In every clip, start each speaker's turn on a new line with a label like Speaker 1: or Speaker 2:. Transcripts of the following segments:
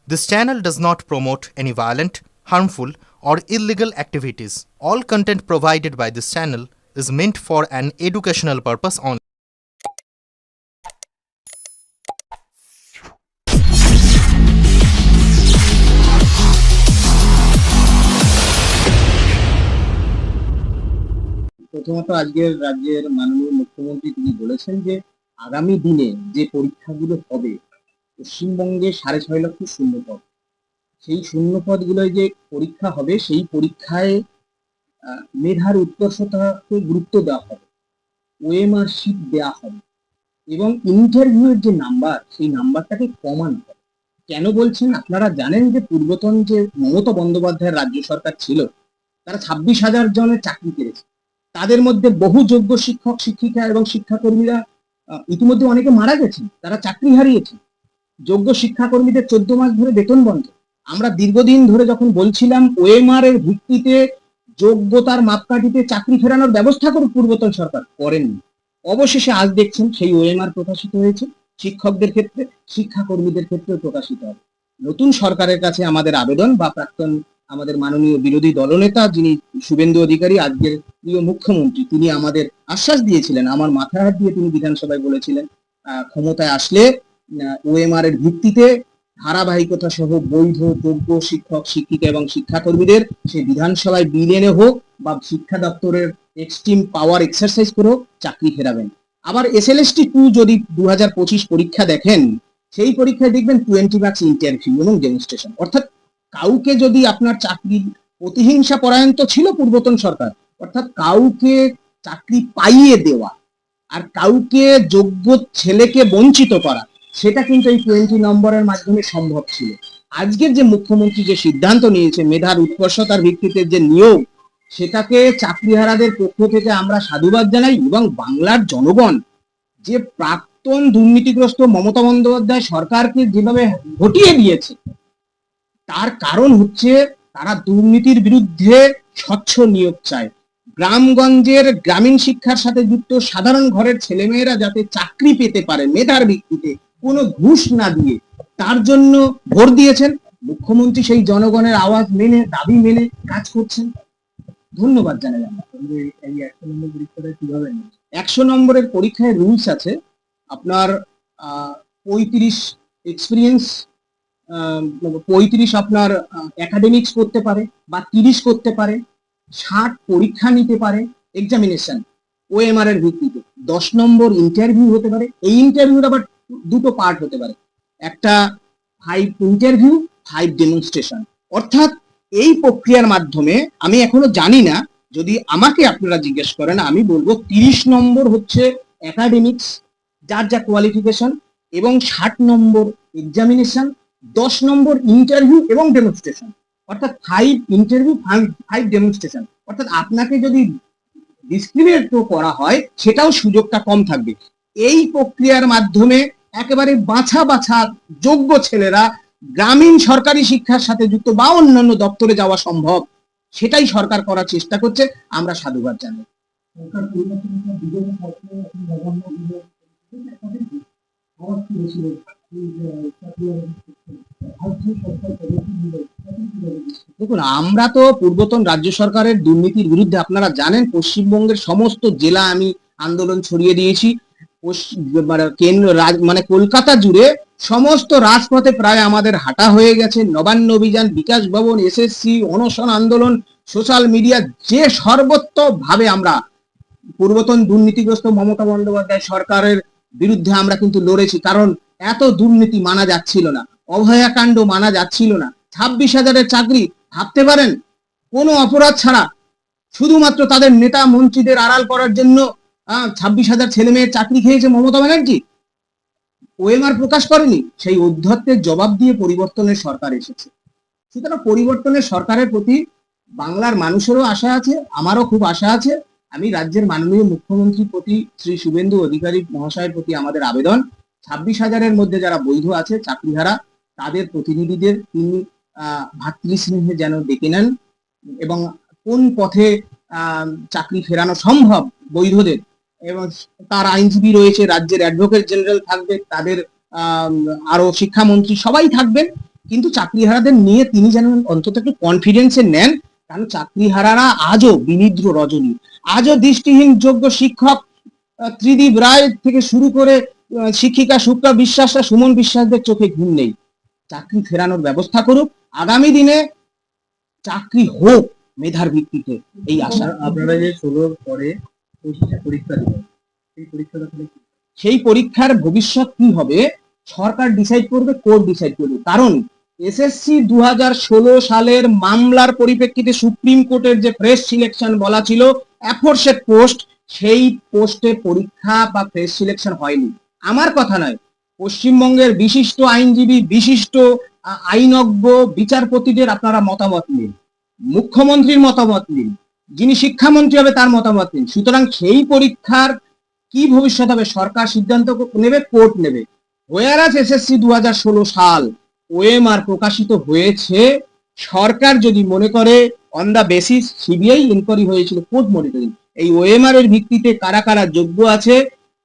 Speaker 1: This channel does not promote any violent, harmful, or illegal activities. All content provided by this channel is meant for an educational purpose only.
Speaker 2: প্রথমত আজকের রাজ্যের মাননীয় মুখ্যমন্ত্রী তিনি বলেছেন যে আগামী দিনে যে পরীক্ষাগুলো হবে পশ্চিমবঙ্গে 6.5 লক্ষ শূন্যপদ, সেই শূন্যপদগুলোয় যে পরীক্ষা হবে সেই পরীক্ষায় মেধার উৎকর্ষতাকে গুরুত্ব দেওয়া হবে, ওএমআর শিট দেওয়া হবে এবং ইন্টারভিউয়ের যে নাম্বার সেই নাম্বারটাকে কমানো হবে। কেন বলছেন? আপনারা জানেন যে পূর্বতন যে মমতা বন্দ্যোপাধ্যায়ের রাজ্য সরকার ছিল তারা 26,000 জনের চাকরি পেয়েছে। তাদের মধ্যে বহু যোগ্য শিক্ষক শিক্ষিকা এবং শিক্ষাকর্মীরা ইতিমধ্যে অনেকে মারা গেছেন, তারা চাকরি হারিয়েছে। যোগ্য শিক্ষাকর্মীদের 14 মাস ধরে বেতন বন্ধ। আমরা দীর্ঘদিন ধরে যখন বলছিলাম ওএমআর এর ভিত্তিতে যোগ্যতার মাপকাঠিতে চাকরি ফেরানোর ব্যবস্থা করুক, পূর্বতন সরকার করেননি। অবশেষে আজ দেখছেন সেই ওএমআর প্রকাশিত হয়েছে। শিক্ষকদের ক্ষেত্রে, শিক্ষাকর্মীদের ক্ষেত্রেও প্রকাশিত হবে। নতুন সরকারের কাছে আমাদের আবেদন, বা প্রাক্তন আমাদের মাননীয় বিরোধী দলনেতা যিনি শুভেন্দু অধিকারী, আজকের প্রিয় মুখ্যমন্ত্রী, তিনি আমাদের আশ্বাস দিয়েছিলেন, আমার মাথায় হাত দিয়ে তিনি বিধানসভায় বলেছিলেন ক্ষমতায় আসলে ওএমআর এর ভিত্তিতে ধারাবাহিকতা সহ বৈধ যোগ্য শিক্ষক শিক্ষিকা এবং শিক্ষাকর্মীদের সে বিধানসভায় বিল এনে হোক বা শিক্ষা দপ্তরের এক্সট্রিম পাওয়ার এক্সারসাইজ করে হোক চাকরি ফেরাবেন। আবার SLST 2 যদি 2025 পরীক্ষা দেখেন, সেই পরীক্ষায় দেখবেন 20 মার্কস ইন্টারভিউ এবং ডেমনস্ট্রেশন। অর্থাৎ কাউকে যদি আপনার চাকরি প্রতিহিংসা পরায়ণ তো ছিল পূর্বতন সরকার, অর্থাৎ কাউকে চাকরি পাইয়ে দেওয়া আর কাউকে যোগ্য ছেলেকে বঞ্চিত করা, সেটা কিন্তু এই 20 নম্বরের মাধ্যমে সম্ভব ছিল। আজকের যে মুখ্যমন্ত্রী যে সিদ্ধান্ত নিয়েছে মেধার উৎকর্ষতার ভিত্তিতে যে নিয়োগ, সেটাকে চাকরিহারাদের পক্ষ থেকে আমরা সাধুবাদ জানাই। এবং বাংলার জনগণ যে প্রাক্তন দুর্নীতিগ্রস্ত মমতা বন্দ্যোপাধ্যায় সরকারকে যেভাবে হটিয়ে দিয়েছে, তার কারণ হচ্ছে তারা দুর্নীতির বিরুদ্ধে স্বচ্ছ নিয়োগ চায়। গ্রামগঞ্জের গ্রামীণ শিক্ষার সাথে যুক্ত সাধারণ ঘরের ছেলেমেয়েরা যাতে চাকরি পেতে পারে মেধার ভিত্তিতে, কোনো ঘুষ না দিয়ে, তার জন্য ভোট দিয়েছেন মুখ্যমন্ত্রী। সেই জনগণের আওয়াজ মেনে, দাবি মেনে কাজ করছেন। ধন্যবাদ জানাই। আমরা এই 100 নম্বর পরীক্ষাটা কিভাবে 100 নম্বরের পরীক্ষায় রুলস আছে। আপনার 35 এক্সপিরিয়েন্স, 35 আপনার একাডেমিক্স করতে পারে বা 30 করতে পারে, 60 পরীক্ষা নিতে পারে এক্সামিনেশন ওএমআর এর ভিত্তিতে, 10 নম্বর ইন্টারভিউ হতে পারে। এই ইন্টারভিউর আবার দুটো পার্ট হতে পারে, একটা 5 ইন্টারভিউ 5 ডেমনস্ট্রেশন। অর্থাৎ এই প্রক্রিয়ার মাধ্যমে আমি এখনো জানি না, যদি আমাকে আপনারা জিজ্ঞেস করেন আমি বলবো 30 নম্বর হচ্ছে একাডেমিক্স যার যা কোয়ালিফিকেশন, এবং 60 নম্বর এক্সামিনেশন, 10 নম্বর ইন্টারভিউ এবং ডেমনস্ট্রেশন। অর্থাৎ 5 ইন্টারভিউ 5 ডেমনস্ট্রেশন। অর্থাৎ আপনাকে যদি ডিসক্রিমিনেট করা হয় সেটাও সুযোগটা কম থাকবে। এই প্রক্রিয়ার মাধ্যমে একেবারে বাছা বাছা যোগ্য ছেলেরা গ্রামীণ সরকারি শিক্ষার সাথে যুক্ত বা অন্যান্য দপ্তরে যাওয়া সম্ভব, সেটাই সরকার করার চেষ্টা করছে। আমরা সাধুবাদ জানাই। দেখুন, আমরা তো পূর্বতন রাজ্য সরকারের দুর্নীতির বিরুদ্ধে, আপনারা জানেন পশ্চিমবঙ্গের সমস্ত জেলা আমি আন্দোলন ছড়িয়ে দিয়েছি। কেন্দ্র মানে কলকাতা জুড়ে সমস্ত রাজপথে প্রায় আমাদের হাঁটা হয়ে গেছে। নবান্ন অভিযান, বিকাশ ভবন, SSC, অনশন আন্দোলন, সোশ্যাল মিডিয়া, যে সর্বত্রভাবে আমরা পূর্বতন দুর্নীতিগ্রস্ত মমতা বন্দ্যোপাধ্যায় সরকারের বিরুদ্ধে আমরা কিন্তু লড়েছি। কারণ এত দুর্নীতি মানা যাচ্ছিল না, অভয়াকাণ্ড মানা যাচ্ছিল না। 26,000-এর চাকরি, ভাবতে পারেন, কোনো অপরাধ ছাড়া, শুধুমাত্র তাদের নেতা মন্ত্রীদের আড়াল করার জন্য 26,000 ছেলে মেয়ের চাকরি খেয়েছে মমতা ব্যানার্জি। ওএমআর প্রকাশ করেনি, সেই অধ্যত্বের জবাব দিয়ে পরিবর্তনের সরকার এসেছে। সুতরাং পরিবর্তনের সরকারের প্রতি বাংলার মানুষেরও আশা আছে, আমারও খুব আশা আছে। আমি রাজ্যের মাননীয় মুখ্যমন্ত্রীর প্রতি, শ্রী শুভেন্দু অধিকারী মহাশয়ের প্রতি আমাদের আবেদন, 26,000-এর মধ্যে যারা বৈধ আছে চাকরিহারা, তাদের প্রতিনিধিদের তিনি ভাতৃস্নেহে যেন ডেকে নেন এবং কোন পথে চাকরি ফেরানো সম্ভব বৈধদের, এবং তার আইনজীবী রয়েছে, রাজ্যের অ্যাডভোকেট জেনারেল থাকবে, তাদের আরো শিক্ষামন্ত্রী সবাই থাকবেন। কিন্তু চাকরিহারাদের নিয়ে তিনি যেন অন্তত একটু কনফিডেন্সে নেন, কারণ চাকরিহারারা আজও বিনিদ্র রজনী, আজও দৃষ্টিহীন যোগ্য শিক্ষক ত্রিদীপ রায় থেকে শুরু করে শিক্ষিকা সুপ্রা বিশ্বাসরা, সুমন বিশ্বাসদের চোখে ঘুম নেই। চাকরি ফেরানোর ব্যবস্থা করুক, আগামী দিনে চাকরি হোক মেধার ভিত্তিতে, এই আশা।
Speaker 3: আপনারা যে 16 পরে পরীক্ষা দিবেন, সেই পরীক্ষাটা তাহলে কি?
Speaker 2: সেই পরীক্ষার ভবিষ্যৎ কি হবে সরকার ডিসাইড করবে, কোর্ট ডিসাইড করবে। কারণ এসএসসি 2016 সালের মামলার পরিপ্রেক্ষিতে সুপ্রিম কোর্টের যে ফ্রেশ সিলেকশন বলা ছিল অ্যাফোরসেট পোস্ট, সেই পোস্টে পরীক্ষা বা ফ্রেশ সিলেকশন হয়নি। আমার কথা নয়, পশ্চিমবঙ্গের বিশিষ্ট আইনজীবী, বিশিষ্ট আইনজ্ঞ, বিচারপতিদের আপনারা মতামত নিন, মুখ্যমন্ত্রীর মতামত নিন, যিনি শিক্ষামন্ত্রী হবে তার মতামত নিন। সুতরাং সেই পরীক্ষার কি ভবিষ্যৎ হবে সরকার সিদ্ধান্ত নেবে, কোর্ট নেবে। হোয়ারাজ এসএসসি 2016 সাল ওএমআর প্রকাশিত হয়েছে, সরকার যদি মনে করে on the basis CBI inquiry হয়েছিল, কোর্ট মনিটরিং, এই ওএমআর এর ভিত্তিতে কারা কারা যোগ্য আছে,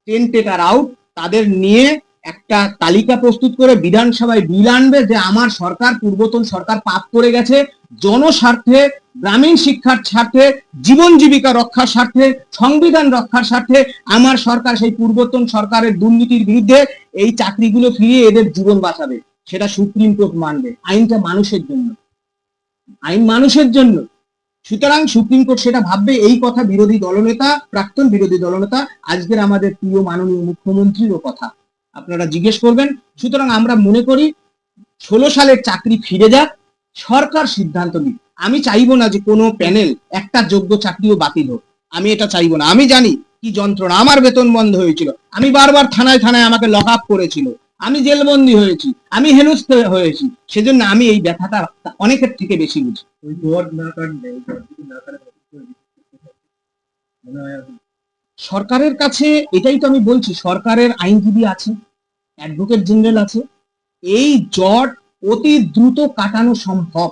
Speaker 2: টেন্টেটার আউট, তাদের নিয়ে একটা তালিকা প্রস্তুত করে বিধানসভায় বিল আনবে যে আমার সরকার, পূর্বতন সরকার পাপ করে গেছে, জনস্বার্থে, গ্রামীণ শিক্ষার স্বার্থে, জীবন জীবিকা রক্ষার স্বার্থে, সংবিধান রক্ষার স্বার্থে আমার সরকার সেই পূর্বতন সরকারের দুর্নীতির বিরুদ্ধে এই চাকরিগুলো ফিরিয়ে এদের জীবন বাঁচাবে। সেটা সুপ্রিম কোর্ট মানবে। আইনটা মানুষের জন্য, আইন মানুষের জন্য। সুতরাং সুপ্রিম কোর্ট সেটা ভাববে। এই কথা বিরোধী দলনেতা, প্রাক্তন বিরোধী দলনেতা, আজকের আমাদের প্রিয় মাননীয় মুখ্যমন্ত্রীরও কথা আপনারা জিজ্ঞেস করবেন। সুতরাং আমরা মনে করি 16 সালের চাকরি ফিরে যাক, সরকার সিদ্ধান্ত নিক। আমি চাইবো না যে কোনো প্যানেল একটা যোগ্য চাকরিও বাতিল হোক, আমি এটা চাইবো না। আমি জানি কি যন্ত্রণা, আমার বেতন বন্ধ হয়েছিল, আমি বারবার থানায় থানায় আমাকে লক আপ করেছিল, আমি জেলবন্দি হয়েছি, আমি হেনস্থ হয়েছি, সেজন্য আমি এই ব্যথাটা অনেকের থেকে বেশি বুঝি।
Speaker 3: ওই জট না কাটলে, ওই জট যদি না কাটে মনে হয়
Speaker 2: সরকারের কাছে এটাই তো আমি বলছি, সরকারের আইনজীবী আছে, অ্যাডভোকেট জেনারেল আছে, এই জট অতি দ্রুত কাটানো সম্ভব,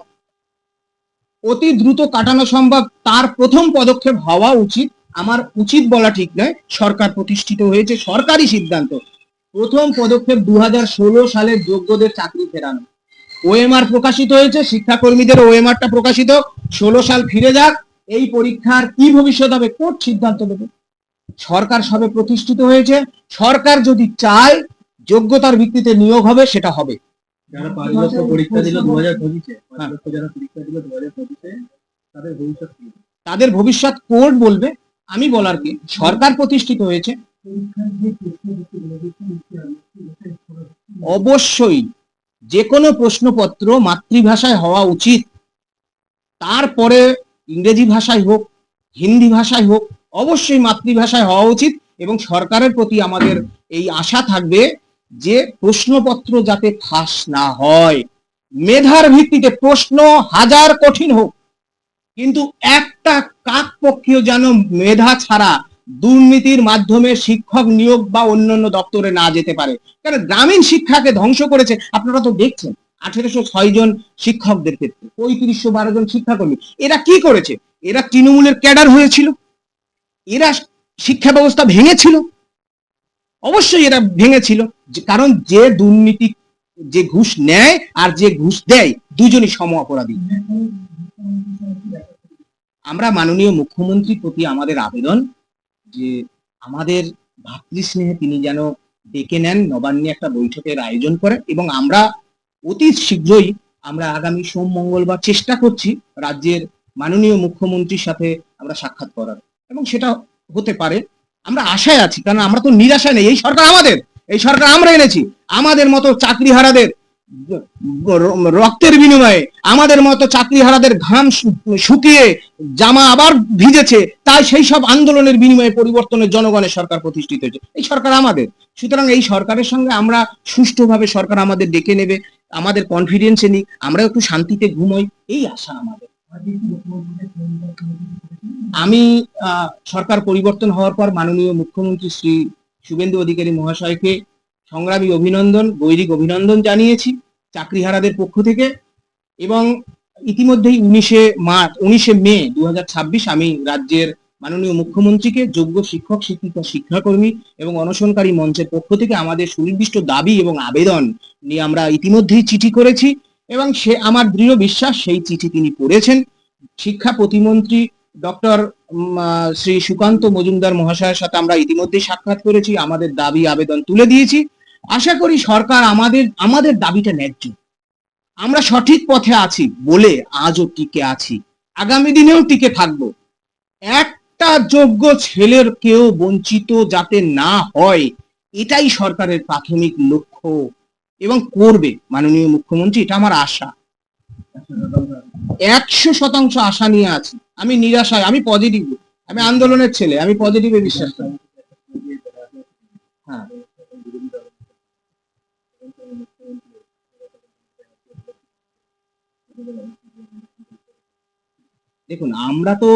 Speaker 2: অতি দ্রুত কাটানো সম্ভব। তার প্রথম পদক্ষেপ হওয়া উচিত, আমার উচিত বলা ঠিক নয়, সরকার প্রতিষ্ঠিত হয়েছে, সরকারি সিদ্ধান্ত। প্রথম পদক্ষেপ 2016 সালের যোগ্যদের চাকরি ফেরানো। ওএমআর প্রকাশিত হয়েছে, শিক্ষাকর্মীদের ওএমআরটা প্রকাশিত, 16 সাল ফিরে যাক। এই পরীক্ষার কি ভবিষ্যৎ হবে কোর্ট সিদ্ধান্ত দেবে। সরকার সবে প্রতিষ্ঠিত হয়েছে, সরকার যদি চায় যোগ্যতার ভিত্তিতে নিয়োগ হবে, সেটা হবে।
Speaker 3: যারা 5 লক্ষ পরীক্ষা দিল 2025-এ, 5 লক্ষ যারা পরীক্ষা দিল 2025-এ, তাদের ভবিষ্যৎ কি?
Speaker 2: তাদের ভবিষ্যৎ কোর্ট বলবে, আমি বলার কি। সরকার প্রতিষ্ঠিত হয়েছে, অবশ্যই যে কোনো প্রশ্নপত্র মাতৃভাষায় হওয়া উচিত, তারপরে ইংরেজি ভাষায় হোক, হিন্দি ভাষায় হোক, অবশ্যই মাতৃভাষায় হওয়া উচিত। এবং সরকারের প্রতি আমাদের এই আশা থাকবে যে প্রশ্নপত্র যাতে ফাঁস না হয়, মেধার ভিত্তিতে প্রশ্ন হাজার কঠিন হোক, কিন্তু একটা কাকপক্ষীয় যেন মেধা ছাড়া দুর্নীতির মাধ্যমে শিক্ষক নিয়োগ বা অন্যান্য দপ্তরে না যেতে পারে। কারণ গ্রামীণ শিক্ষাকে ধ্বংস করেছে, আপনারা তো দেখছেন 1806 জন শিক্ষকদের ক্ষেত্রে 3512 জন শিক্ষাকর্মী। এরা কি করেছে? এরা তৃণমূলের ক্যাডার হয়েছিল, এরা শিক্ষা ব্যবস্থা ভেঙেছিল, অবশ্যই এরা ভেঙেছিল। কারণ যে দুর্নীতি, যে ঘুষ নেয় আর যে ঘুষ দেয়, দুজনই সম অপরাধী। আমরা মাননীয় মুখ্যমন্ত্রীর প্রতি আমাদের আবেদন যে আমাদের ভাতৃস্নেহে তিনি যেন ডেকে নেন, নবান্নে একটা বৈঠকের আয়োজন করেন, এবং আমরা অতি শীঘ্রই, আমরা আগামী সোম মঙ্গলবার চেষ্টা করছি রাজ্যের মাননীয় মুখ্যমন্ত্রীর সাথে আমরা সাক্ষাৎ করার, এবং সেটা হতে পারে। আমরা আশায় আছি, কারণ আমরা তো নিরাশায় নেই। এই সরকার আমাদের, এই সরকার আমরা এনেছি। আমাদের মতো চাকরিহারাদের রক্তের বিনিময়ে, আমাদের মতো চাকরিহারাদের ঘাম শুকিয়ে জামা আবার ভিজেছে, তাই সেই সব আন্দোলনের বিনিময়ে পরিবর্তনের জনগণের সরকার প্রতিষ্ঠিত হয়েছে। এই সরকার আমাদের। সুতরাং এই সরকারের সঙ্গে আমরা সুষ্ঠুভাবে, সরকার আমাদের ডেকে নেবে, আমাদের কনফিডেন্সে নিক, আমরা একটু শান্তিতে ঘুমোই, এই আশা আমাদের। আমি সরকার পরিবর্তন হওয়ার পর মাননীয় মুখ্যমন্ত্রী শ্রী শুভেন্দু অধিকারী মহাশয়কে সংগ্রামী অভিনন্দন, গৈরিক অভিনন্দন জানিয়েছি চাকরিহারাদের পক্ষ থেকে। এবং ইতিমধ্যেই 19শে মে 2026 আমি রাজ্যের মাননীয় মুখ্যমন্ত্রীকে যোগ্য শিক্ষক, শিক্ষিকা, শিক্ষাকর্মী এবং অনশনকারী মঞ্চের পক্ষ থেকে আমাদের সুনির্দিষ্ট দাবি এবং আবেদন নিয়ে আমরা ইতিমধ্যেই চিঠি করেছি, এবং সে আমার দৃঢ় বিশ্বাস সেই চিঠি তিনি পড়েছেন। শিক্ষা প্রতিমন্ত্রী ডক্টর শ্রী সুকান্ত মজুমদার মহাশয়ের সাথে আমরা ইতিমধ্যেই সাক্ষাৎ করেছি, আমাদের দাবি আবেদন তুলে দিয়েছি। আশা করি সরকার আমাদের দাবিটা ন্যায্য, আমরা সঠিক পথে আছি বলে আজও টিকে আছি, আগামী দিনেও টিকে থাকবো। একটা যোগ্য ছেলের কেউ বঞ্চিত যাতে না হয়, এটাই সরকারের প্রাথমিক লক্ষ্য এবং করবে মাননীয় মুখ্যমন্ত্রী, এটা আমার আশা। 100% আশা নিয়ে আছি, আমি নিরাশায়, আমি পজিটিভ, আমি আন্দোলনের ছেলে, আমি পজিটিভে বিশ্বাস করি। হ্যাঁ, দেখুন আমরা তো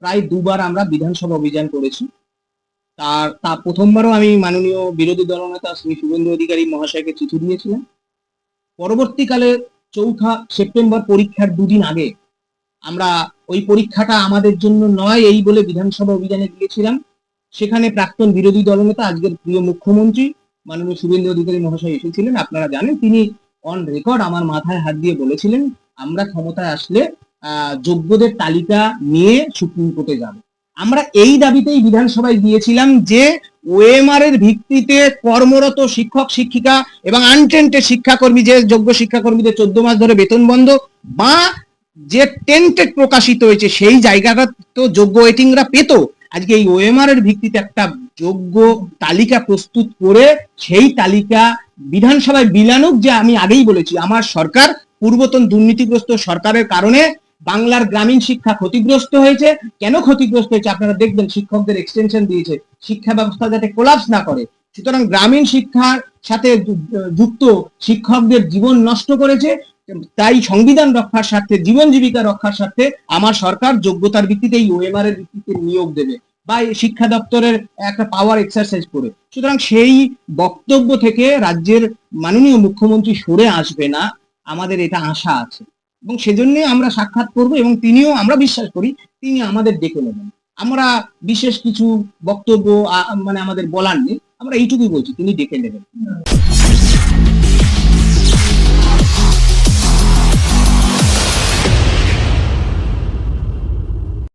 Speaker 2: প্রায় দুবার আমরা বিধানসভা অভিযান করেছি। তা প্রথমবারও আমি মাননীয় বিরোধী দলনেতা শ্রী শুভেন্দু অধিকারী মহাশয়কে চিঠি দিয়েছিলাম। পরবর্তীকালে 4 সেপ্টেম্বর পরীক্ষার দুদিন আগে আমরা ওই পরীক্ষাটা আমাদের জন্য নয় এই বলে বিধানসভা অভিযানে গিয়েছিলাম। সেখানে প্রাক্তন বিরোধী দলনেতা আজকের প্রিয় মুখ্যমন্ত্রী মাননীয় শুভেন্দু অধিকারী মহাশয় এসেছিলেন। আপনারা জানেন তিনি অন রেকর্ড আমার মাথায় হাত দিয়ে বলেছিলেন আমরা ক্ষমতায় আসলে যোগ্যদের তালিকা নিয়ে সুপ্রিম কোর্টে যাব। আমরা এই দাবিতেই বিধানসভায় গিয়েছিলাম যে ওএমআর এর ভিত্তিতে কর্মরত শিক্ষক শিক্ষিকা এবং আনটেন্টেড শিক্ষাকর্মী, যে যোগ্য শিক্ষাকর্মীদের 14 মাস ধরে বেতন বন্ধ বা যে টেন্টেড প্রকাশিত হয়েছে সেই জায়গাটা তো যোগ্য ওয়েটিংরা পেত, আজকে এই ওএমআর এর ভিত্তিতে একটা যোগ্য তালিকা প্রস্তুত করে সেই তালিকা বিধানসভায় বিলানুক। যে আমি আগেই বলেছি আমার সরকার পূর্বতন দুর্নীতিগ্রস্ত সরকারের কারণে বাংলার গ্রামীণ শিক্ষা ক্ষতিগ্রস্ত হয়েছে। কেন ক্ষতিগ্রস্ত হয়েছে আপনারা দেখবেন, শিক্ষকদের এক্সটেনশন দিয়েছে শিক্ষা ব্যবস্থা যাতে কোলাপস না করে। সুতরাং গ্রামীণ শিক্ষার সাথে যুক্ত শিক্ষকদের জীবন নষ্ট করেছে। তাই সংবিধান রক্ষার স্বার্থে, জীবন জীবিকা রক্ষার স্বার্থে আমার সরকার যোগ্যতার ভিত্তিতে এই ওএমআর এর ভিত্তিতে নিয়োগ দেবে বা শিক্ষা দপ্তরের একটা পাওয়ার এক্সারসাইজ করে। সুতরাং সেই বক্তব্য থেকে রাজ্যের মাননীয় মুখ্যমন্ত্রী সরে আসবে না, আমাদের এটা আশা আছে এবং সেজন্য আমরা সাক্ষাৎ করব এবং তিনিও, আমরা বিশ্বাস করি তিনি আমাদের ডেকে নেবেন। আমরা বিশেষ কিছু বক্তব্য মানে আমাদের বলার নেই, আমরা এইটুকুই বলছি তিনি ডেকে নেবেন।